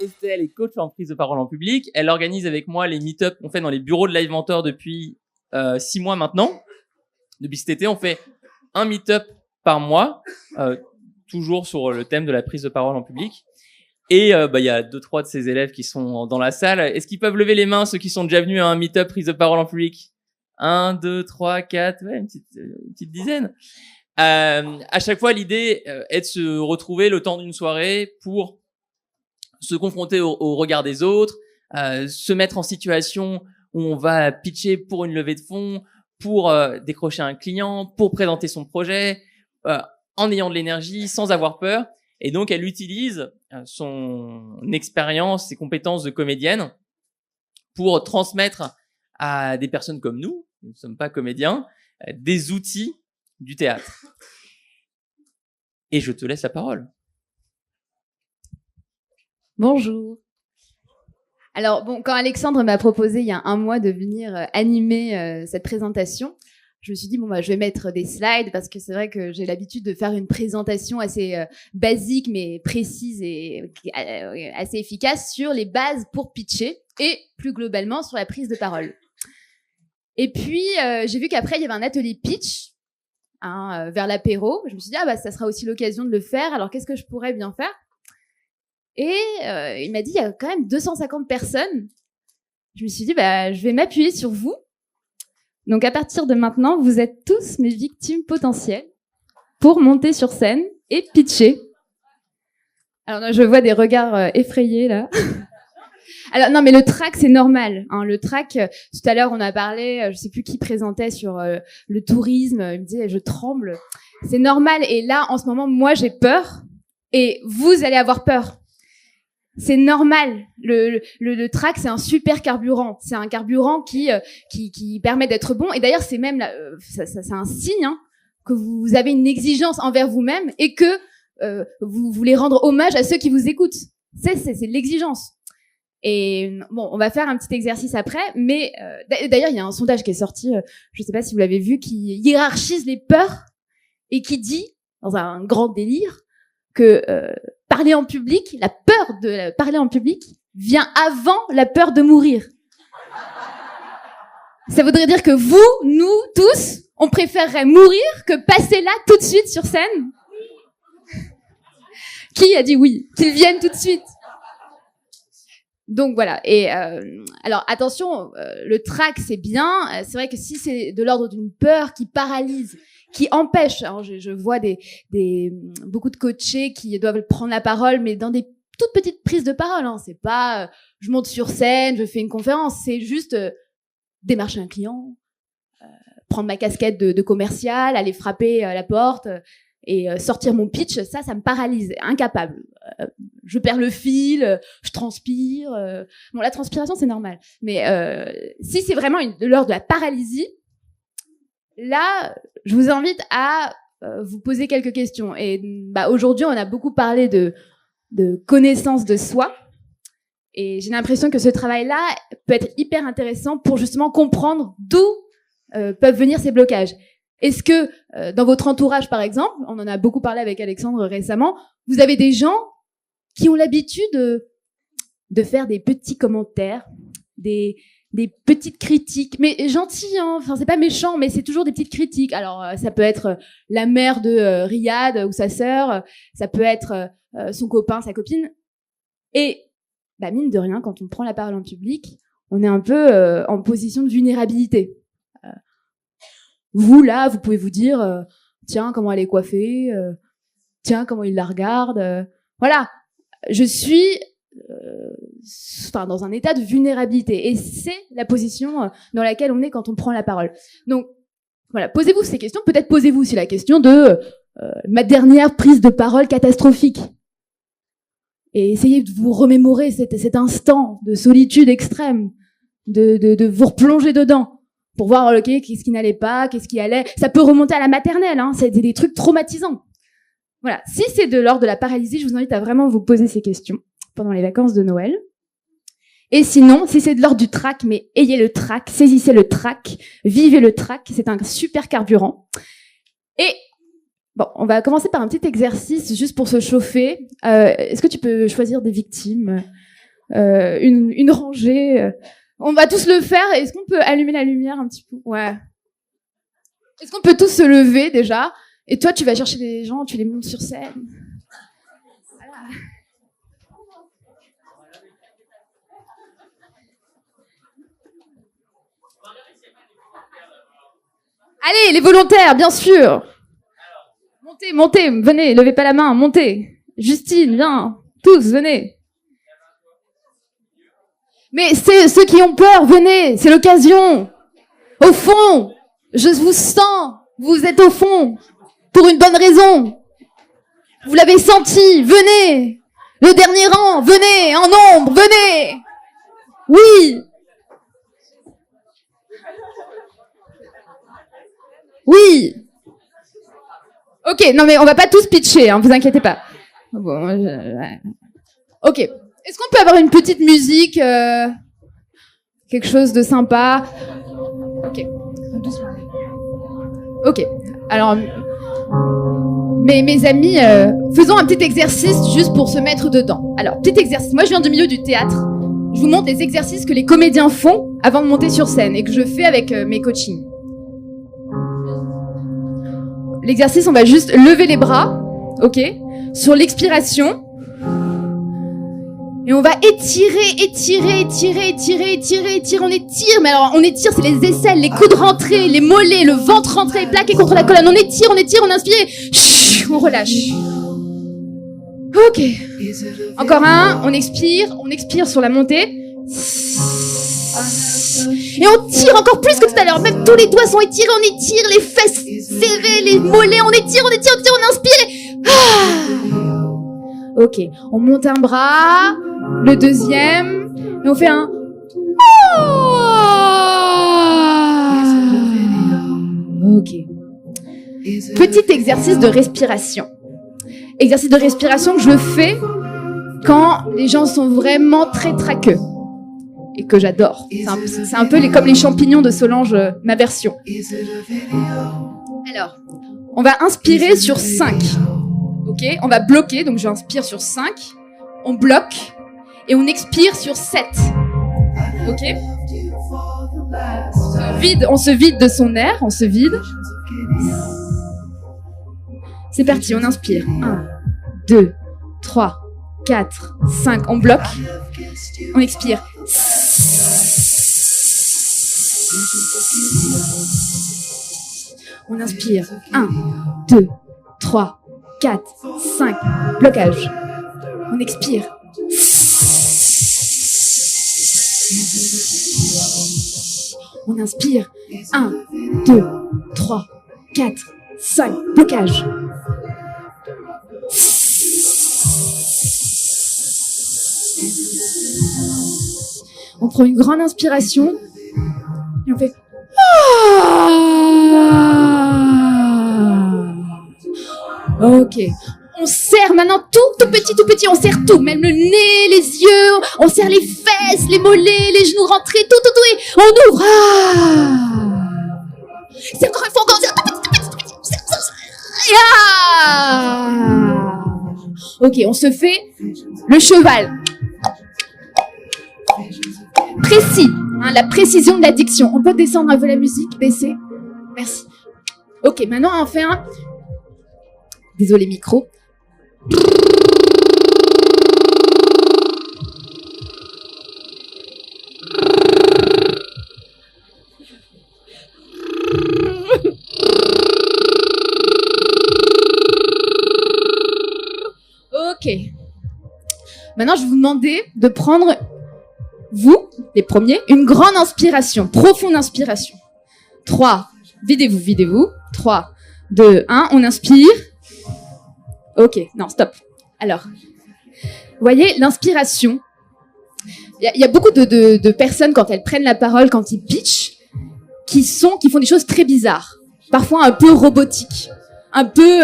Estelle est coach en prise de parole en public. Elle organise avec moi les meet-up qu'on fait dans les bureaux de Live Mentor depuis 6 mois maintenant. Depuis cet été, on fait un meet-up par mois, toujours sur le thème de la prise de parole en public. Et il y a 2-3 de ces élèves qui sont dans la salle. Est-ce qu'ils peuvent lever les mains, ceux qui sont déjà venus à un meet-up prise de parole en public? 1, 2, 3, 4, ouais, une petite dizaine. À chaque fois, l'idée est de se retrouver le temps d'une soirée pour se confronter au regard des autres, se mettre en situation où on va pitcher pour une levée de fonds, pour décrocher un client, pour présenter son projet, en ayant de l'énergie, sans avoir peur. Et donc, elle utilise son expérience, ses compétences de comédienne pour transmettre à des personnes comme nous ne sommes pas comédiens, des outils du théâtre. Et je te laisse la parole. Bonjour. Alors, quand Alexandre m'a proposé il y a un mois de venir animer cette présentation, je me suis dit, je vais mettre des slides parce que c'est vrai que j'ai l'habitude de faire une présentation assez basique mais précise et assez efficace sur les bases pour pitcher et plus globalement sur la prise de parole. Et puis, j'ai vu qu'après, il y avait un atelier pitch vers l'apéro. Je me suis dit, ça sera aussi l'occasion de le faire. Alors, qu'est-ce que je pourrais bien faire? Et il m'a dit, il y a quand même 250 personnes. Je me suis dit, je vais m'appuyer sur vous. Donc, à partir de maintenant, vous êtes tous mes victimes potentielles pour monter sur scène et pitcher. Alors, je vois des regards effrayés, là. Alors, non, mais le trac, c'est normal. Le trac, tout à l'heure, on a parlé, je sais plus qui présentait sur le tourisme. Il me disait, je tremble. C'est normal. Et là, en ce moment, moi, j'ai peur. Et vous allez avoir peur. C'est normal. Le trac, c'est un super carburant. C'est un carburant qui permet d'être bon. Et d'ailleurs, c'est même c'est un signe que vous avez une exigence envers vous-même et que vous voulez rendre hommage à ceux qui vous écoutent. C'est l'exigence. Et on va faire un petit exercice après. Mais d'ailleurs, il y a un sondage qui est sorti. Je ne sais pas si vous l'avez vu, qui hiérarchise les peurs et qui dit, dans un grand délire, que parler en public, la peur de parler en public vient avant la peur de mourir. Ça voudrait dire que vous, nous, tous, on préférerait mourir que passer là tout de suite sur scène. Qui a dit oui? Qu'ils viennent tout de suite. Donc voilà. Et alors attention, le trac c'est bien. C'est vrai que si c'est de l'ordre d'une peur qui paralyse, qui empêche. Alors je vois beaucoup de coachés qui doivent prendre la parole, mais dans des toutes petites prises de parole. C'est pas je monte sur scène, je fais une conférence. C'est juste démarcher un client, prendre ma casquette de commercial, aller frapper à la porte et sortir mon pitch. Ça me paralyse, incapable. Je perds le fil, je transpire. La transpiration c'est normal, mais si c'est vraiment de l'ordre de la paralysie. Là, je vous invite à vous poser quelques questions. Et aujourd'hui, on a beaucoup parlé de connaissance de soi. Et j'ai l'impression que ce travail-là peut être hyper intéressant pour justement comprendre d'où peuvent venir ces blocages. Est-ce que dans votre entourage, par exemple, on en a beaucoup parlé avec Alexandre récemment, vous avez des gens qui ont l'habitude de faire des petits commentaires, des petites critiques, mais gentilles, c'est pas méchant, mais c'est toujours des petites critiques. Alors, ça peut être la mère de Riyad ou sa sœur, ça peut être son copain, sa copine. Et, mine de rien, quand on prend la parole en public, on est un peu en position de vulnérabilité. Vous, là, vous pouvez vous dire, tiens, comment elle est coiffée, tiens, comment il la regarde. Voilà, je suis... dans un état de vulnérabilité. Et c'est la position dans laquelle on est quand on prend la parole. Donc, voilà, posez-vous ces questions. Peut-être posez-vous aussi la question de ma dernière prise de parole catastrophique. Et essayez de vous remémorer cet instant de solitude extrême, de vous replonger dedans pour voir, ok, qu'est-ce qui n'allait pas, qu'est-ce qui allait. Ça peut remonter à la maternelle, c'est des trucs traumatisants. Voilà, si c'est de l'ordre de la paralysie, je vous invite à vraiment vous poser ces questions pendant les vacances de Noël. Et sinon, si c'est de l'ordre du trac, mais ayez le trac, saisissez le trac, vivez le trac, c'est un super carburant. Et Bon, on va commencer par un petit exercice juste pour se chauffer. Est-ce que tu peux choisir des victimes, une rangée On va tous le faire. Est-ce qu'on peut allumer la lumière un petit peu? Ouais. Est-ce qu'on peut tous se lever déjà? Et toi, tu vas chercher des gens, tu les montes sur scène. Voilà. Allez, les volontaires, bien sûr. Montez, venez, levez pas la main, montez. Justine, viens, tous, venez. Mais c'est ceux qui ont peur, venez, c'est l'occasion. Au fond, je vous sens, vous êtes au fond, pour une bonne raison. Vous l'avez senti, venez. Le dernier rang, venez, en nombre, venez. Oui. Oui. Ok, non mais on va pas tous pitcher, hein, vous inquiétez pas. Bon, ok. Est-ce qu'on peut avoir une petite musique, quelque chose de sympa? Ok. Doucement. Ok. Alors, mes amis, faisons un petit exercice juste pour se mettre dedans. Alors, petit exercice. Moi, je viens du milieu du théâtre. Je vous montre les exercices que les comédiens font avant de monter sur scène et que je fais avec mes coachings. L'exercice, on va juste lever les bras, ok, sur l'expiration. Et on va étirer. On étire, mais alors on étire, c'est les aisselles, les coudes rentrés, les mollets, le ventre rentré, plaqué contre la colonne. On étire, on inspire, chut, on relâche. Ok. Encore un, on expire sur la montée. Et on tire encore plus que tout à l'heure. Même tous les doigts sont étirés, on étire les fesses serrées, les mollets, on étire, on inspire. Ok, on monte un bras, le deuxième, et on fait un... Ok. Petit exercice de respiration. Exercice de respiration que je fais quand les gens sont vraiment très traqueux. Et que j'adore. C'est un peu comme les champignons de Solange, ma version. Alors, on va inspirer sur 5. Ok, on va bloquer, donc j'inspire sur 5. On bloque et on expire sur 7. Ok. On se vide de son air, on se vide. C'est parti, on inspire. 1, 2, 3, 4, 5. On bloque. On expire. On inspire. 1, 2, 3, 4, 5. Blocage. On expire. On inspire. 1, 2, 3, 4, 5. Blocage. On prend une grande inspiration et on fait ok. On serre maintenant tout petit. On serre tout, même le nez, les yeux. On serre les fesses, les mollets, les genoux rentrés, tout. Et on ouvre. C'est encore une fois, on serre tout petit. Ok, on se fait le cheval. Précis, hein, la précision de la diction. On peut descendre un peu la musique, baisser. Merci. Ok, maintenant on fait un... Désolé micro. Ok. Maintenant, je vais vous demander de prendre, vous, les premiers, une grande inspiration, profonde inspiration. 3, videz-vous. 3, 2, 1, on inspire. Ok, non, stop. Alors, vous voyez, l'inspiration, il y a beaucoup de personnes, quand elles prennent la parole, quand ils pitchent, qui font des choses très bizarres, parfois un peu robotiques. Un peu,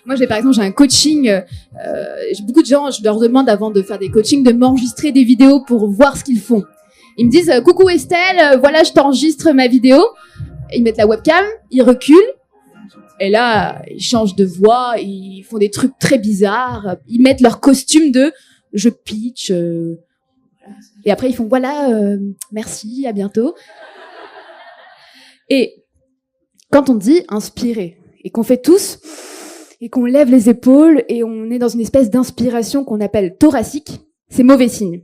moi par exemple j'ai un coaching, j'ai beaucoup de gens, je leur demande avant de faire des coachings de m'enregistrer des vidéos pour voir ce qu'ils font. Ils me disent coucou Estelle, voilà je t'enregistre ma vidéo. Ils mettent la webcam, ils reculent Et là, ils changent de voix, ils font des trucs très bizarres, ils mettent leur costume de je pitch, et après ils font voilà, merci, à bientôt. Et quand on dit inspirer, et qu'on fait tous, et qu'on lève les épaules, et on est dans une espèce d'inspiration qu'on appelle thoracique, c'est mauvais signe.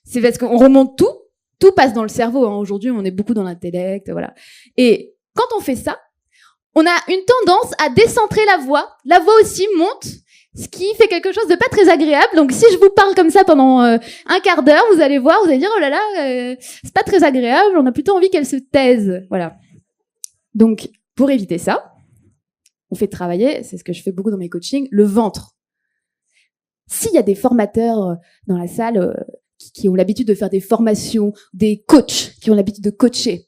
C'est parce qu'on remonte tout passe dans le cerveau. Hein. Aujourd'hui, on est beaucoup dans l'intellect, voilà. Et quand on fait ça, on a une tendance à décentrer la voix. La voix aussi monte, ce qui fait quelque chose de pas très agréable. Donc, si je vous parle comme ça pendant un quart d'heure, vous allez voir, vous allez dire, oh là là, c'est pas très agréable, on a plutôt envie qu'elle se taise. Voilà. Donc, pour éviter ça, on fait travailler, c'est ce que je fais beaucoup dans mes coachings, le ventre. S'il y a des formateurs dans la salle qui ont l'habitude de faire des formations, des coachs qui ont l'habitude de coacher,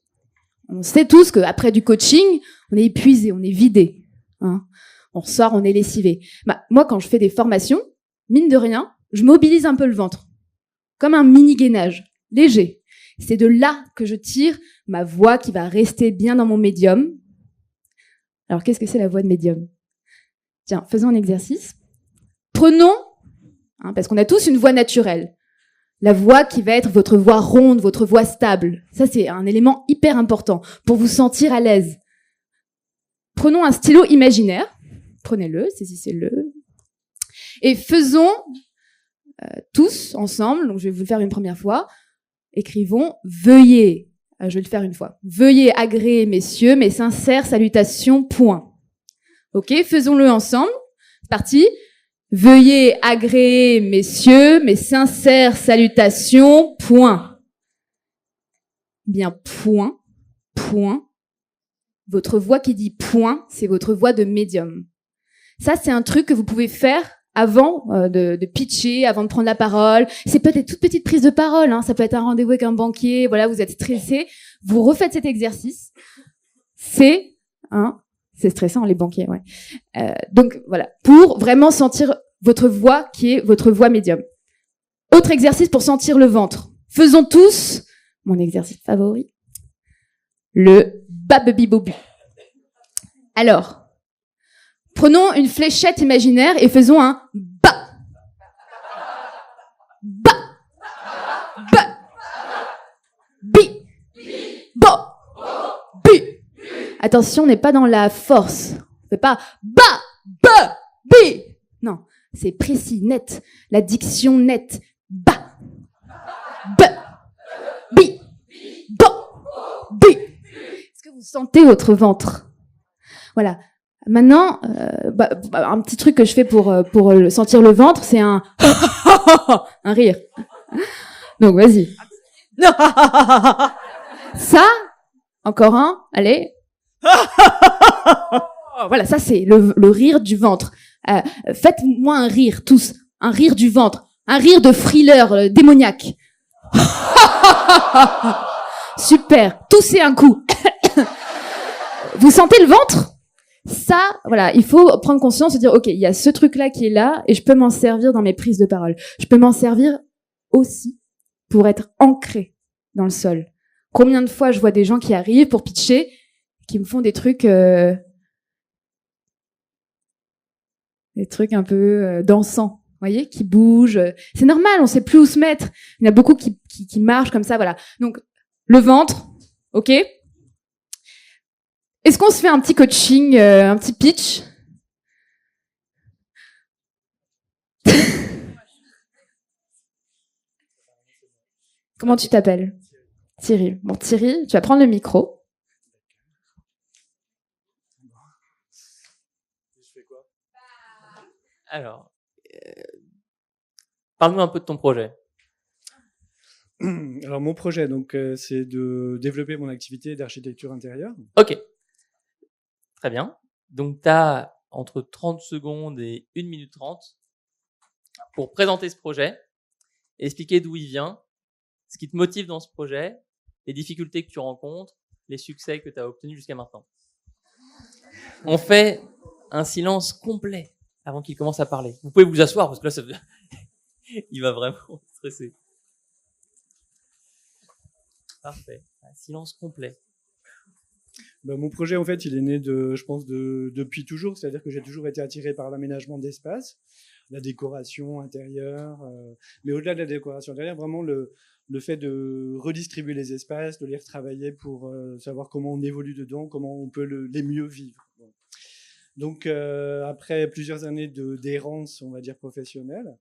on sait tous qu'après du coaching, on est épuisé, on est vidé. Hein. On ressort, on est lessivé. Bah, moi, quand je fais des formations, mine de rien, je mobilise un peu le ventre. Comme un mini-gainage, léger. C'est de là que je tire ma voix qui va rester bien dans mon médium. Alors, qu'est-ce que c'est la voix de médium? Tiens, faisons un exercice. Prenons, parce qu'on a tous une voix naturelle. La voix qui va être votre voix ronde, votre voix stable. Ça, c'est un élément hyper important pour vous sentir à l'aise. Prenons un stylo imaginaire. Prenez-le, saisissez-le. Et faisons tous ensemble, donc je vais vous le faire une première fois, écrivons « Veuillez ». Je vais le faire une fois. « Veuillez agréer, messieurs, mes sincères salutations, point ». Ok, faisons-le ensemble. C'est parti. Veuillez agréer, messieurs, mes sincères salutations, point. Bien, point, point. Votre voix qui dit point, c'est votre voix de médium. Ça, c'est un truc que vous pouvez faire avant de pitcher, avant de prendre la parole. C'est peut-être des toutes petites prises de parole, hein. Ça peut être un rendez-vous avec un banquier, voilà, vous êtes stressé. Vous refaites cet exercice. C'est stressant, les banquiers, ouais. Donc, voilà. Pour vraiment sentir votre voix qui est votre voix médium. Autre exercice pour sentir le ventre. Faisons tous mon exercice favori. Le bababi-bobu. Alors, prenons une fléchette imaginaire et faisons un ba. Ba. Ba. Bi. Bo. Bi. Attention, on n'est pas dans la force. On fait pas ba, ba, bi. Non, c'est précis, net. La diction nette. Ba. Ba. Bi. Bo. Bi. Est-ce que vous sentez votre ventre? Voilà. Maintenant, un petit truc que je fais pour sentir le ventre, c'est un un rire. Donc, vas-y. Ça, encore un, allez. Voilà, ça c'est le rire du ventre. Faites-moi un rire, tous. Un rire du ventre. Un rire de thriller démoniaque. Super. Toussez un coup. Vous sentez le ventre? Ça, voilà, il faut prendre conscience et dire, ok, il y a ce truc-là qui est là et je peux m'en servir dans mes prises de parole. Je peux m'en servir aussi pour être ancré dans le sol. Combien de fois je vois des gens qui arrivent pour pitcher, qui me font des trucs un peu dansants, vous voyez, qui bougent. C'est normal, on sait plus où se mettre. Il y en a beaucoup qui marchent comme ça, voilà. Donc, le ventre, ok. Est-ce qu'on se fait un petit coaching, un petit pitch? Comment tu t'appelles? Thierry. Bon, Thierry, tu vas prendre le micro. Alors, parle-nous un peu de ton projet. Alors, mon projet, donc, c'est de développer mon activité d'architecture intérieure. Ok. Très bien. Donc, tu as entre 30 secondes et 1 minute 30 pour présenter ce projet, expliquer d'où il vient, ce qui te motive dans ce projet, les difficultés que tu rencontres, les succès que tu as obtenus jusqu'à maintenant. On fait un silence complet avant qu'il commence à parler. Vous pouvez vous asseoir parce que là, il va vraiment stresser. Parfait. Un silence complet. Mon projet, en fait, il est né je pense, depuis toujours. C'est-à-dire que j'ai toujours été attiré par l'aménagement d'espace, la décoration intérieure, mais au-delà de la décoration intérieure, vraiment le fait de redistribuer les espaces, de les retravailler pour savoir comment on évolue dedans, comment on peut les mieux vivre. Bon. Donc, après plusieurs années d'errance, on va dire professionnelle,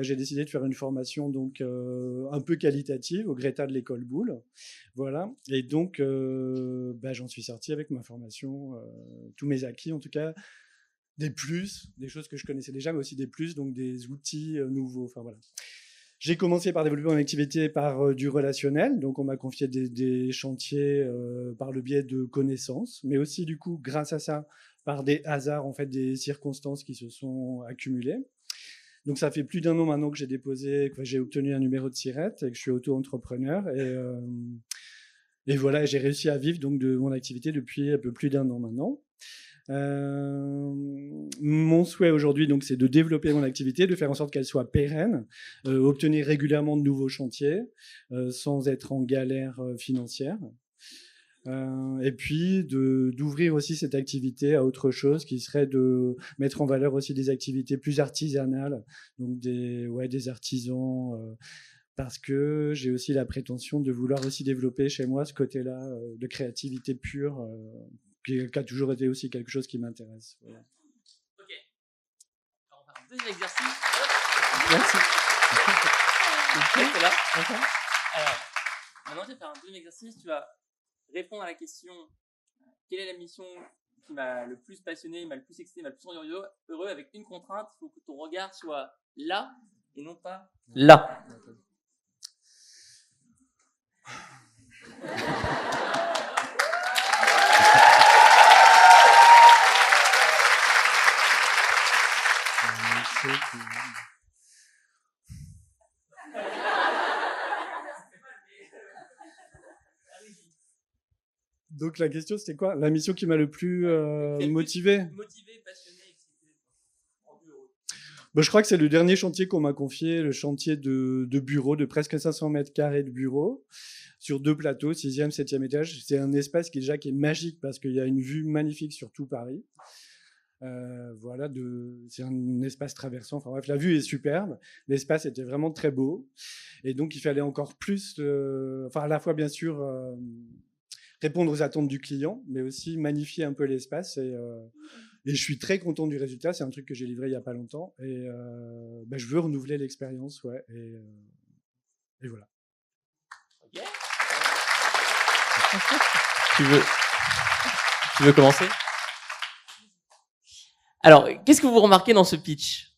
j'ai décidé de faire une formation donc un peu qualitative au Greta de l'école Boulle, voilà. Et donc, j'en suis sorti avec ma formation, tous mes acquis, en tout cas, des plus, des choses que je connaissais déjà, mais aussi des plus, donc des outils nouveaux. Enfin voilà. J'ai commencé par développer mon activité par du relationnel, donc on m'a confié des chantiers par le biais de connaissances, mais aussi du coup, grâce à ça, par des hasards, en fait, des circonstances qui se sont accumulées. Donc ça fait plus d'1 an maintenant que j'ai obtenu un numéro de SIRET et que je suis auto-entrepreneur. Et voilà, j'ai réussi à vivre donc de mon activité depuis un peu plus d'1 an maintenant. Mon souhait aujourd'hui, donc, c'est de développer mon activité, de faire en sorte qu'elle soit pérenne, obtenir régulièrement de nouveaux chantiers, sans être en galère financière. Et puis d'ouvrir aussi cette activité à autre chose qui serait de mettre en valeur aussi des activités plus artisanales, donc des artisans, parce que j'ai aussi la prétention de vouloir aussi développer chez moi ce côté-là de créativité pure, qui a toujours été aussi quelque chose qui m'intéresse. Voilà. Ok. Alors, on va faire un deuxième exercice. Merci. Là. Alors, maintenant, je vais faire un deuxième exercice. Tu vas répondre à la question quelle est la mission qui m'a le plus passionné, m'a le plus excité, m'a le plus rendu heureux, avec une contrainte, il faut que ton regard soit là et non pas là. Donc la question c'était quoi? La mission qui m'a le plus motivé? Motivé, passionné, excité, rendu heureux. Je crois que c'est le dernier chantier qu'on m'a confié, le chantier de bureau, de presque 500 mètres carrés de bureau, sur 2 plateaux, 6e, 7e étage. C'est un espace qui est magique parce qu'il y a une vue magnifique sur tout Paris. Voilà, c'est un espace traversant. Enfin bref, la vue est superbe. L'espace était vraiment très beau. Et donc, il fallait encore plus, à la fois, bien sûr, répondre aux attentes du client, mais aussi magnifier un peu l'espace. Et je suis très content du résultat. C'est un truc que j'ai livré il n'y a pas longtemps. Et je veux renouveler l'expérience. Ouais, et voilà. Ok. Tu veux commencer? Alors, qu'est-ce que vous remarquez dans ce pitch?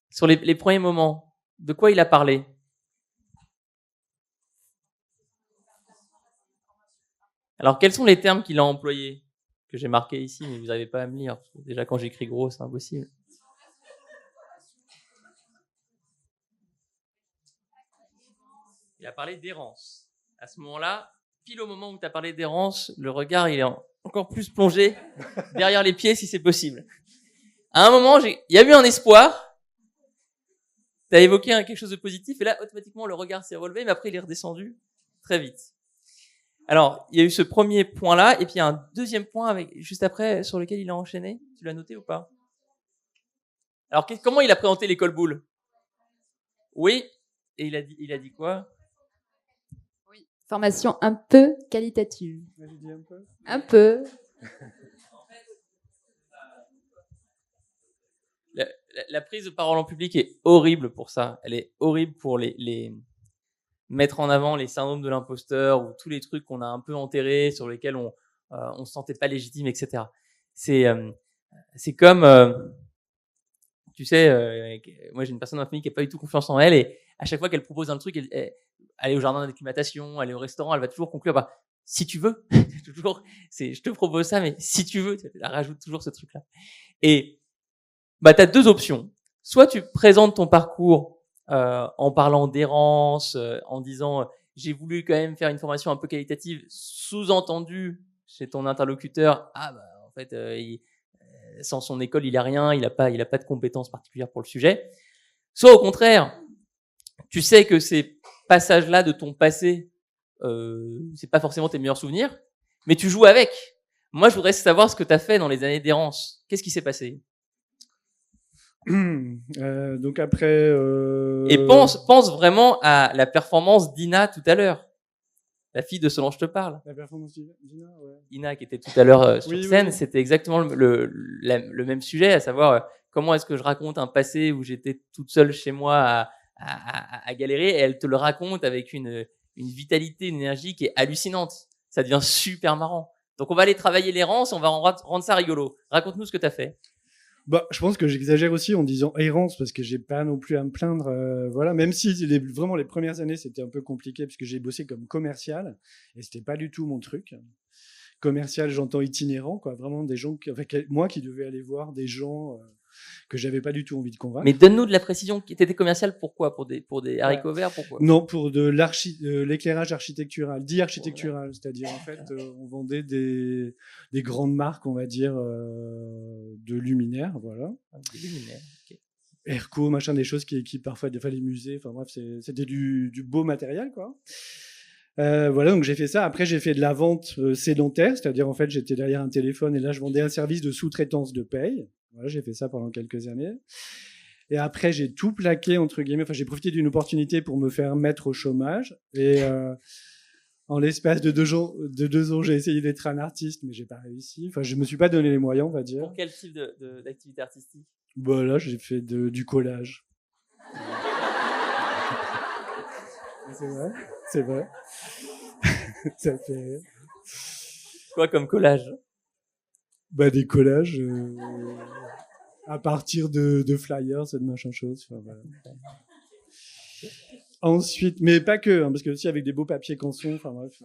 Sur les premiers moments, de quoi il a parlé? Alors, quels sont les termes qu'il a employés? Que j'ai marqués ici, mais vous n'avez pas à me lire. Déjà, quand j'écris gros, c'est impossible. Il a parlé d'errance. À ce moment-là, pile au moment où tu as parlé d'errance, le regard, il est encore plus plongé derrière les pieds, si c'est possible. À un moment, il y a eu un espoir. Tu as évoqué quelque chose de positif, et là, automatiquement, le regard s'est relevé, mais après, il est redescendu très vite. Alors, il y a eu ce premier point-là, et puis il y a un deuxième point juste après, sur lequel il a enchaîné. Tu l'as noté ou pas? Alors, comment il a présenté l'école Boulle? Oui. Et il a dit quoi? Oui. Formation un peu qualitative. Un peu. La prise de parole en public est horrible pour ça. Elle est horrible pour les mettre en avant les syndromes de l'imposteur ou tous les trucs qu'on a un peu enterrés, sur lesquels on se sentait pas légitime, etc. C'est comme tu sais, moi j'ai une personne dans ma famille qui a pas du tout confiance en elle, et à chaque fois qu'elle propose un truc, elle est au jardin d'acclimatation, elle est au restaurant, elle va toujours conclure si tu veux. Toujours, je te propose ça, mais si tu veux, elle rajoute toujours ce truc-là. Et t'as 2 options. Soit tu présentes ton parcours en parlant d'errance, en disant j'ai voulu quand même faire une formation un peu qualitative, sous-entendu chez ton interlocuteur, en fait sans son école il a rien, il a pas de compétences particulières pour le sujet. Soit au contraire, tu sais que ces passages-là de ton passé, c'est pas forcément tes meilleurs souvenirs, mais tu joues avec. Moi, je voudrais savoir ce que tu as fait dans les années d'errance. Qu'est-ce qui s'est passé? Donc après... Et pense vraiment à la performance d'Ina tout à l'heure. La fille de Solange te parle. La performance d'Ina, ouais. Ina qui était tout à l'heure sur Oui, scène, oui. c'était exactement le même sujet, à savoir comment est-ce que je raconte un passé où j'étais toute seule chez moi à galérer, et elle te le raconte avec une vitalité, une énergie qui est hallucinante. Ça devient super marrant. Donc on va aller travailler l'errance, on va rendre ça rigolo. Raconte-nous ce que tu as fait. Bah, je pense que j'exagère aussi en disant errance parce que j'ai pas non plus à me plaindre. Voilà, même si vraiment les premières années c'était un peu compliqué parce que j'ai bossé comme commercial et c'était pas du tout mon truc. Commercial, j'entends itinérant, quoi. Vraiment des gens avec moi qui devais aller voir des gens que j'avais pas du tout envie de convaincre. Mais donne-nous de la précision. T'étais commercial pourquoi? Pour des haricots verts, pourquoi? Non, pour de l'éclairage architectural, dit architectural, c'est-à-dire en fait on vendait des grandes marques, on va dire, de luminaires, voilà. Des luminaires, ok. Erco, machin, des choses qui équipent parfois les musées. Enfin bref, c'était du beau matériel, quoi. Voilà, donc j'ai fait ça. Après, j'ai fait de la vente sédentaire, c'est-à-dire en fait j'étais derrière un téléphone et là je vendais un service de sous-traitance de paye. Voilà, j'ai fait ça pendant quelques années. Et après, j'ai tout plaqué, entre guillemets. Enfin, j'ai profité d'une opportunité pour me faire mettre au chômage. Et en l'espace de 2 ans, j'ai essayé d'être un artiste, mais j'ai pas réussi. Enfin, je me suis pas donné les moyens, on va dire. Pour quel type d'activité artistique? Bah là, j'ai fait du collage. C'est vrai, c'est vrai. Ça fait rire. Quoi comme collage? Bah des collages à partir de flyers et de machin chose. Enfin, voilà. Ensuite, mais pas que, hein, parce que aussi avec des beaux papiers canson. Enfin bref.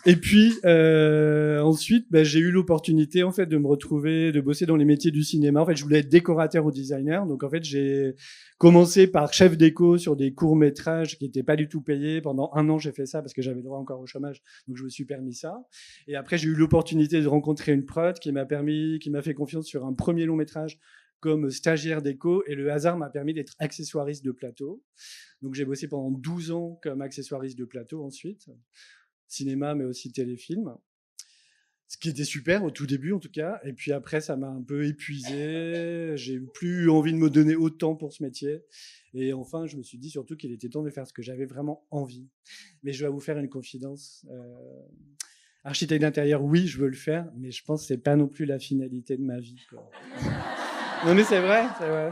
Et puis ensuite, bah, j'ai eu l'opportunité en fait de me retrouver, de bosser dans les métiers du cinéma. En fait, je voulais être décorateur ou designer, donc en fait j'ai commencé par chef déco sur des courts métrages qui n'étaient pas du tout payés. Pendant 1 an, j'ai fait ça parce que j'avais droit encore au chômage, donc je me suis permis ça. Et après, j'ai eu l'opportunité de rencontrer une prod qui m'a fait confiance sur un premier long métrage comme stagiaire déco, et le hasard m'a permis d'être accessoiriste de plateau. Donc j'ai bossé pendant 12 ans comme accessoiriste de plateau ensuite. Cinéma, mais aussi téléfilm. Ce qui était super au tout début, en tout cas. Et puis après, ça m'a un peu épuisé. J'ai plus envie de me donner autant pour ce métier. Et enfin, je me suis dit surtout qu'il était temps de faire ce que j'avais vraiment envie. Mais je vais vous faire une confidence. Architecte d'intérieur, oui, je veux le faire, mais je pense que c'est pas non plus la finalité de ma vie, quoi. Non, mais c'est vrai. Ouais.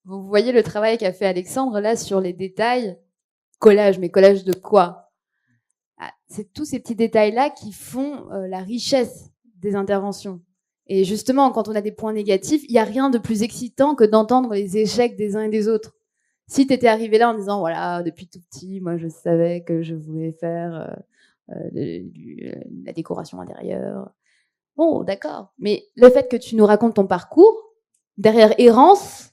Vous voyez le travail qu'a fait Alexandre là sur les détails. Collage, mais collage de quoi? C'est tous ces petits détails-là qui font la richesse des interventions. Et justement, quand on a des points négatifs, il n'y a rien de plus excitant que d'entendre les échecs des uns et des autres. Si tu étais arrivé là en disant, voilà, depuis tout petit, moi je savais que je voulais faire la décoration intérieure. Bon, d'accord. Mais le fait que tu nous racontes ton parcours, derrière Errance,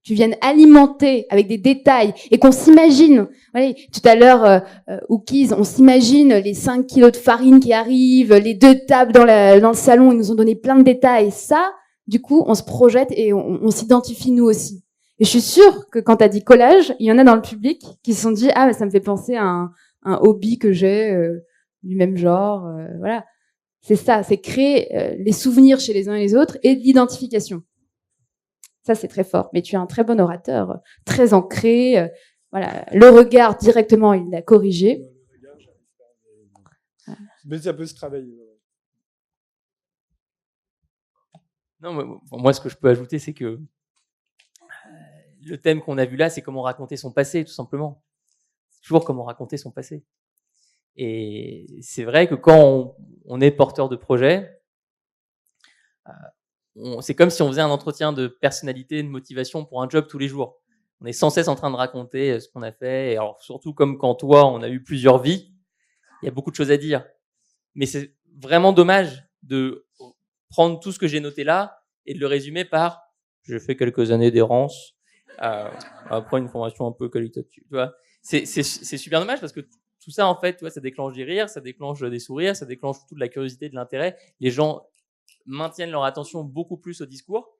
tu viennes alimenter avec des détails et qu'on s'imagine. Voilà, tout à l'heure, Ookies, on s'imagine les 5 kilos de farine qui arrivent, les 2 tables dans le salon, ils nous ont donné plein de détails. Ça, du coup, on se projette et on s'identifie nous aussi. Et je suis sûre que quand tu as dit collage, il y en a dans le public qui se sont dit « Ah, ça me fait penser à un hobby que j'ai du même genre. » Voilà. C'est ça, c'est créer les souvenirs chez les uns et les autres et de l'identification. Ça, c'est très fort. Mais tu es un très bon orateur, très ancré. Voilà, le regard, directement, il l'a corrigé. Mais ça peut se travailler. Non, moi, ce que je peux ajouter, c'est que le thème qu'on a vu là, c'est comment raconter son passé, tout simplement. C'est toujours comment raconter son passé. Et c'est vrai que quand on est porteur de projet, c'est comme si on faisait un entretien de personnalité, de motivation pour un job tous les jours. On est sans cesse en train de raconter ce qu'on a fait. Et alors, surtout comme quand toi, on a eu plusieurs vies, il y a beaucoup de choses à dire. Mais c'est vraiment dommage de prendre tout ce que j'ai noté là et de le résumer par « j'ai fait quelques années d'errance, après une formation un peu qualitative ». Tu vois, c'est super dommage parce que tout ça, en fait, tu vois, ça déclenche des rires, ça déclenche des sourires, ça déclenche toute la curiosité, de l'intérêt. Les gens maintiennent leur attention beaucoup plus au discours.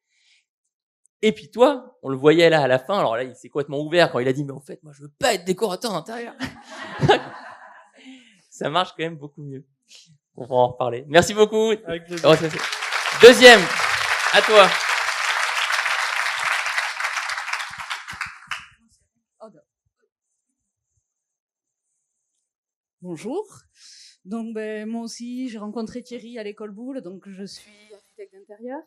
Et puis toi, on le voyait là à la fin. Alors là, il s'est complètement ouvert quand il a dit, mais en fait, moi, je veux pas être décorateur d'intérieur. Ça marche quand même beaucoup mieux. On va en reparler. Merci beaucoup. Avec plaisir. Deuxième, à toi. Bonjour. Donc, moi aussi, j'ai rencontré Thierry à l'école Boulle, donc je suis architecte d'intérieur.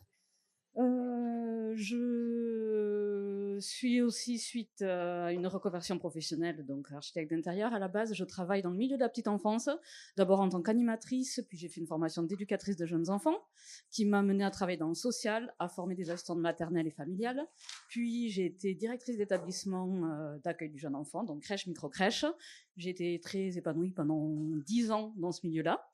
Je suis aussi suite à une reconversion professionnelle, donc architecte d'intérieur. À la base, je travaille dans le milieu de la petite enfance, d'abord en tant qu'animatrice, puis j'ai fait une formation d'éducatrice de jeunes enfants, qui m'a menée à travailler dans le social, à former des assistantes maternelles et familiales. Puis j'ai été directrice d'établissement d'accueil du jeune enfant, donc crèche, micro-crèche. J'ai été très épanouie pendant 10 ans dans ce milieu-là.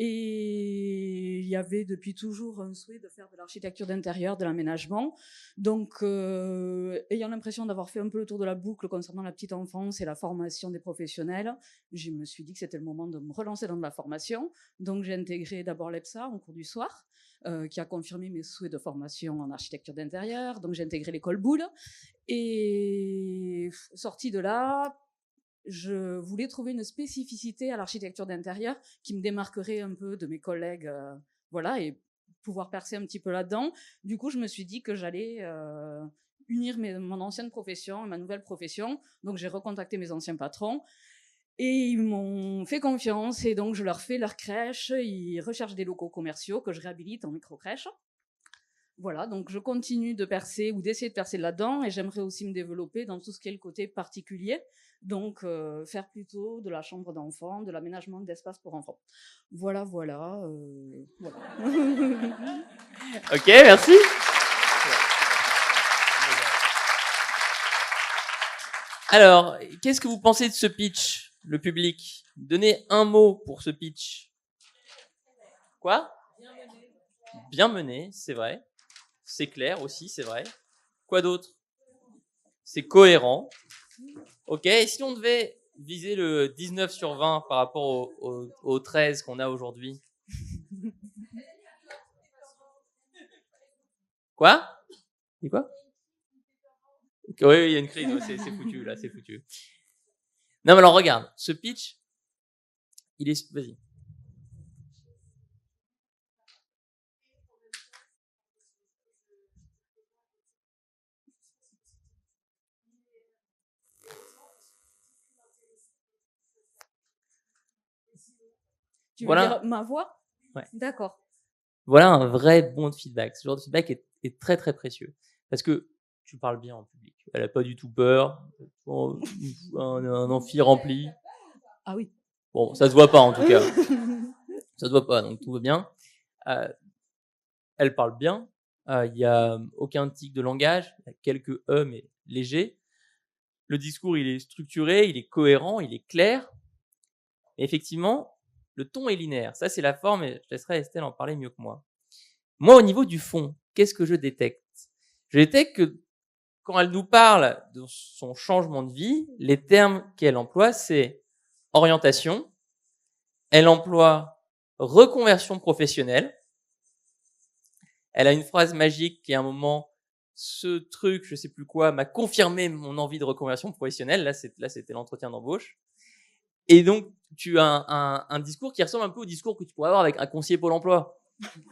Et il y avait depuis toujours un souhait de faire de l'architecture d'intérieur, de l'aménagement. Donc, ayant l'impression d'avoir fait un peu le tour de la boucle concernant la petite enfance et la formation des professionnels, je me suis dit que c'était le moment de me relancer dans de la formation. Donc, j'ai intégré d'abord l'EPSA en cours du soir, qui a confirmé mes souhaits de formation en architecture d'intérieur. Donc, j'ai intégré l'école Boulle. Et sortie de là, je voulais trouver une spécificité à l'architecture d'intérieur qui me démarquerait un peu de mes collègues, voilà, et pouvoir percer un petit peu là-dedans. Du coup, je me suis dit que j'allais unir mon ancienne profession et ma nouvelle profession. Donc, j'ai recontacté mes anciens patrons et ils m'ont fait confiance et donc je leur fais leur crèche. Ils recherchent des locaux commerciaux que je réhabilite en micro-crèche. Voilà, donc je continue de percer ou d'essayer de percer là-dedans et j'aimerais aussi me développer dans tout ce qui est le côté particulier. Donc, faire plutôt de la chambre d'enfant, de l'aménagement d'espace pour enfants. Voilà. voilà. Ok, merci. Alors, qu'est-ce que vous pensez de ce pitch, le public? Donnez un mot pour ce pitch. Quoi? Bien mené, c'est vrai. C'est clair aussi, c'est vrai. Quoi d'autre? C'est cohérent. Ok, et si on devait viser le 19 sur 20 par rapport au 13 qu'on a aujourd'hui? Quoi? Et quoi? Oui, il y a une crise, ouais, c'est foutu, là, c'est foutu. Non, mais alors regarde, ce pitch, il est... Vas-y. Tu veux dire ma voix? Ouais. D'accord. Voilà un vrai bon feedback. Ce genre de feedback est très très précieux parce que tu parles bien en public. Elle a pas du tout peur. Un amphi rempli. Ah oui. Bon, ça se voit pas en tout cas. Ça se voit pas, donc tout va bien. Elle parle bien. Il y a aucun tic de langage. Il y a quelques mais légers. Le discours, il est structuré, il est cohérent, il est clair. Et effectivement, le ton est linéaire. Ça, c'est la forme et je laisserai Estelle en parler mieux que moi. Moi, au niveau du fond, qu'est-ce que je détecte? Je détecte que quand elle nous parle de son changement de vie, les termes qu'elle emploie, c'est orientation. Elle emploie reconversion professionnelle. Elle a une phrase magique qui, à un moment, ce truc, je sais plus quoi, m'a confirmé mon envie de reconversion professionnelle. Là, c'était l'entretien d'embauche. Et donc, tu as un discours qui ressemble un peu au discours que tu pourrais avoir avec un conseiller Pôle emploi.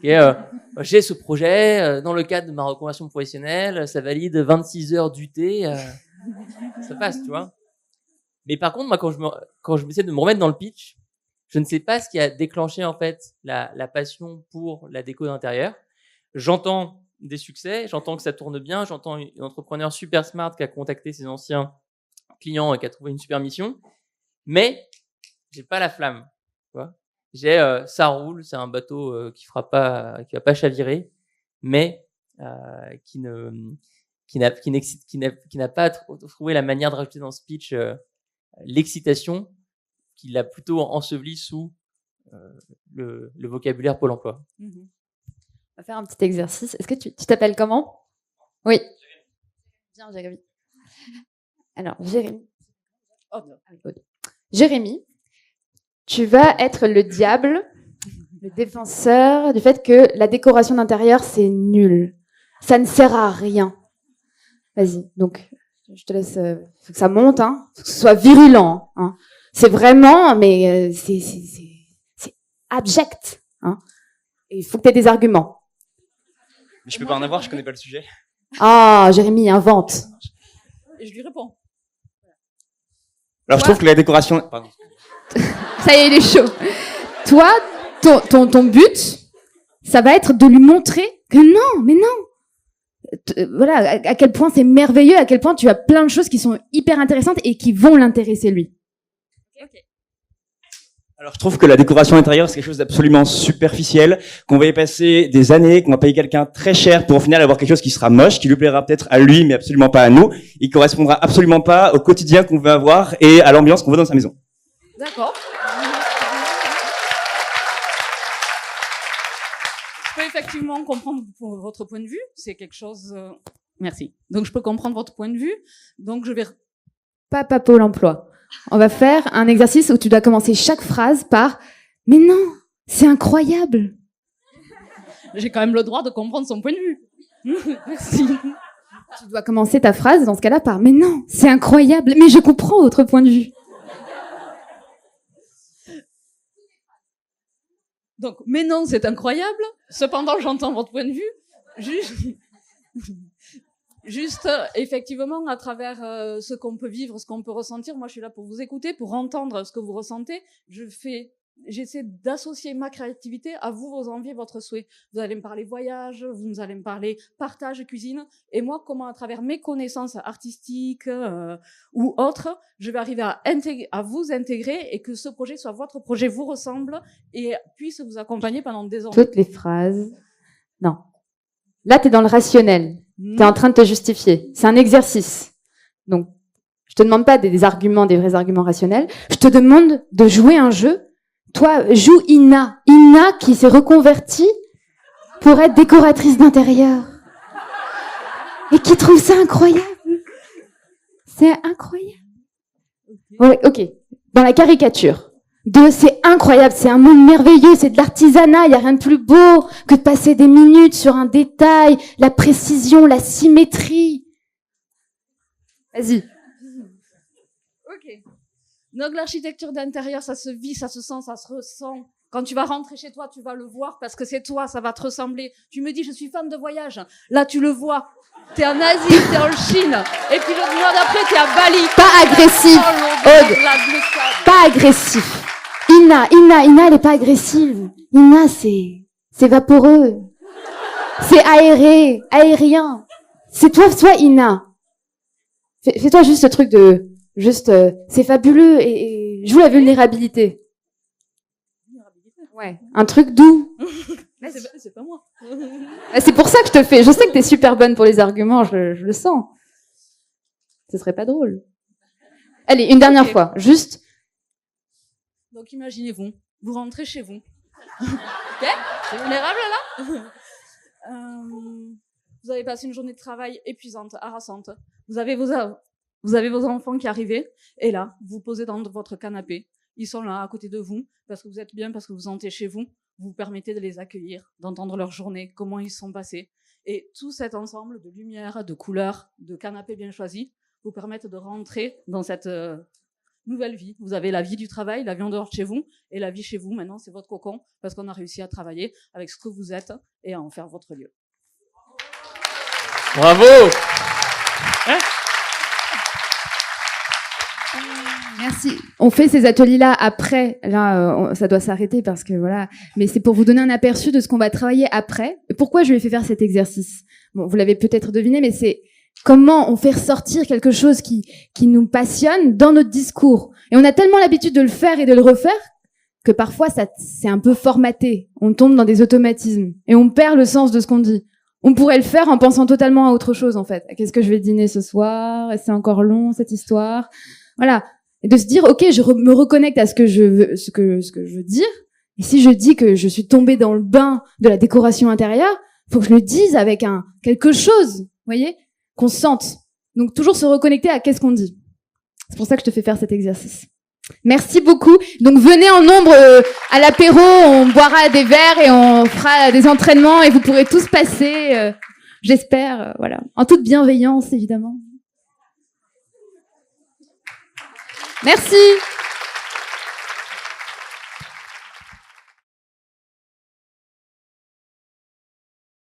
J'ai ce projet dans le cadre de ma reconversion professionnelle, ça valide 26 heures d'UT, ça passe, tu vois. Mais par contre, moi, quand je m'essaie de me remettre dans le pitch, je ne sais pas ce qui a déclenché en fait la passion pour la déco d'intérieur. J'entends des succès, j'entends que ça tourne bien, j'entends une entrepreneur super smart qui a contacté ses anciens clients et qui a trouvé une super mission. Mais j'ai pas la flamme, tu vois. Ça roule, c'est un bateau qui va pas chavirer, mais qui n'a pas trouvé la manière de rajouter dans ce pitch l'excitation, qui l'a plutôt enseveli sous le vocabulaire Pôle emploi. On va faire un petit exercice. Est-ce que tu t'appelles comment? Oui. Bien, Jérémy. Alors, Jérémy. Jérémy, tu vas être le diable, le défenseur du fait que la décoration d'intérieur, c'est nul. Ça ne sert à rien. Vas-y. Donc, je te laisse. Faut que ça monte, hein. Faut que ce soit virulent, hein. C'est vraiment, mais c'est abject, hein. Et il faut que tu aies des arguments. Mais je peux pas en avoir, je connais pas le sujet. Ah, Jérémy, invente. Et je lui réponds. Alors je trouve que la décoration... Pardon. Ça y est, il est chaud. Toi, ton but, ça va être de lui montrer que non, mais non. Voilà, à quel point c'est merveilleux, à quel point tu as plein de choses qui sont hyper intéressantes et qui vont l'intéresser lui. Alors je trouve que la décoration intérieure, c'est quelque chose d'absolument superficiel, qu'on va y passer des années, qu'on va payer quelqu'un très cher pour au final avoir quelque chose qui sera moche, qui lui plaira peut-être à lui, mais absolument pas à nous. Il correspondra absolument pas au quotidien qu'on veut avoir et à l'ambiance qu'on veut dans sa maison. D'accord. Je peux effectivement comprendre votre point de vue. C'est quelque chose... Merci. Donc, je peux comprendre votre point de vue. Donc, je vais... Pas Pôle emploi. On va faire un exercice où tu dois commencer chaque phrase par « Mais non, c'est incroyable !» J'ai quand même le droit de comprendre son point de vue. Merci. Tu dois commencer ta phrase dans ce cas-là par « Mais non, c'est incroyable, mais je comprends votre point de vue. » Donc, mais non, c'est incroyable. Cependant, j'entends votre point de vue. Juste, effectivement, à travers ce qu'on peut vivre, ce qu'on peut ressentir, moi, je suis là pour vous écouter, pour entendre ce que vous ressentez. J'essaie d'associer ma créativité à vous, vos envies, votre souhait. Vous allez me parler voyage, vous allez me parler partage, cuisine. Et moi, comment, à travers mes connaissances artistiques ou autres, je vais arriver à vous intégrer et que ce projet soit votre projet, vous ressemble et puisse vous accompagner pendant des années. Toutes les phrases. Non. Là, t'es dans le rationnel. T'es en train de te justifier. C'est un exercice. Donc, je te demande pas des arguments, des vrais arguments rationnels. Je te demande de jouer un jeu. Toi, joue Ina. Ina qui s'est reconvertie pour être décoratrice d'intérieur. Et qui trouve ça incroyable. C'est incroyable. Ouais, ok. Dans la caricature. C'est incroyable, c'est un monde merveilleux, c'est de l'artisanat, il y a rien de plus beau que de passer des minutes sur un détail, la précision, la symétrie. Vas-y. Ok. Donc l'architecture d'intérieur, ça se vit, ça se sent, ça se ressent. Quand tu vas rentrer chez toi, tu vas le voir parce que c'est toi, ça va te ressembler. Tu me dis, je suis fan de voyage. Là, tu le vois. T'es en Asie, t'es en Chine. Et puis le mois d'après, t'es à Bali. Pas agressif, Aude. Pas agressif. Ina, elle est pas agressive. Ina, c'est vaporeux. C'est aéré, aérien. C'est toi, Ina. Fais-toi juste ce truc de, c'est fabuleux et joue la vulnérabilité. Ouais, un truc doux. C'est pas moi. C'est pour ça que je te fais. Je sais que t'es super bonne pour les arguments, je le sens. Ce serait pas drôle. Allez, une dernière fois, juste. Donc imaginez-vous, vous rentrez chez vous. Ok ? C'est vulnérable là. Vous avez passé une journée de travail épuisante, harassante. Vous avez vos enfants qui arrivaient et là, vous posez dans votre canapé. Ils sont là à côté de vous parce que vous êtes bien, parce que vous sentez chez vous. Vous permettez de les accueillir, d'entendre leur journée, comment ils sont passés. Et tout cet ensemble de lumière, de couleurs, de canapés bien choisis vous permettent de rentrer dans cette nouvelle vie. Vous avez la vie du travail, la vie en dehors de chez vous, et la vie chez vous, maintenant, c'est votre cocon, parce qu'on a réussi à travailler avec ce que vous êtes et à en faire votre lieu. Bravo. Merci. On fait ces ateliers-là après. Là, ça doit s'arrêter parce que voilà. Mais c'est pour vous donner un aperçu de ce qu'on va travailler après. Pourquoi je lui ai fait faire cet exercice ? Bon, vous l'avez peut-être deviné, mais c'est comment on fait ressortir quelque chose qui nous passionne dans notre discours. Et on a tellement l'habitude de le faire et de le refaire que parfois c'est un peu formaté. On tombe dans des automatismes et on perd le sens de ce qu'on dit. On pourrait le faire en pensant totalement à autre chose en fait. Qu'est-ce que je vais dîner ce soir ? C'est encore long cette histoire. Voilà. Et de se dire, ok, je me reconnecte à ce que je veux dire. Et si je dis que je suis tombée dans le bain de la décoration intérieure, faut que je le dise avec quelque chose, vous voyez, qu'on sente. Donc toujours se reconnecter à qu'est-ce qu'on dit. C'est pour ça que je te fais faire cet exercice. Merci beaucoup. Donc venez en nombre à l'apéro, on boira des verres et on fera des entraînements et vous pourrez tous passer. j'espère, voilà, en toute bienveillance évidemment. Merci.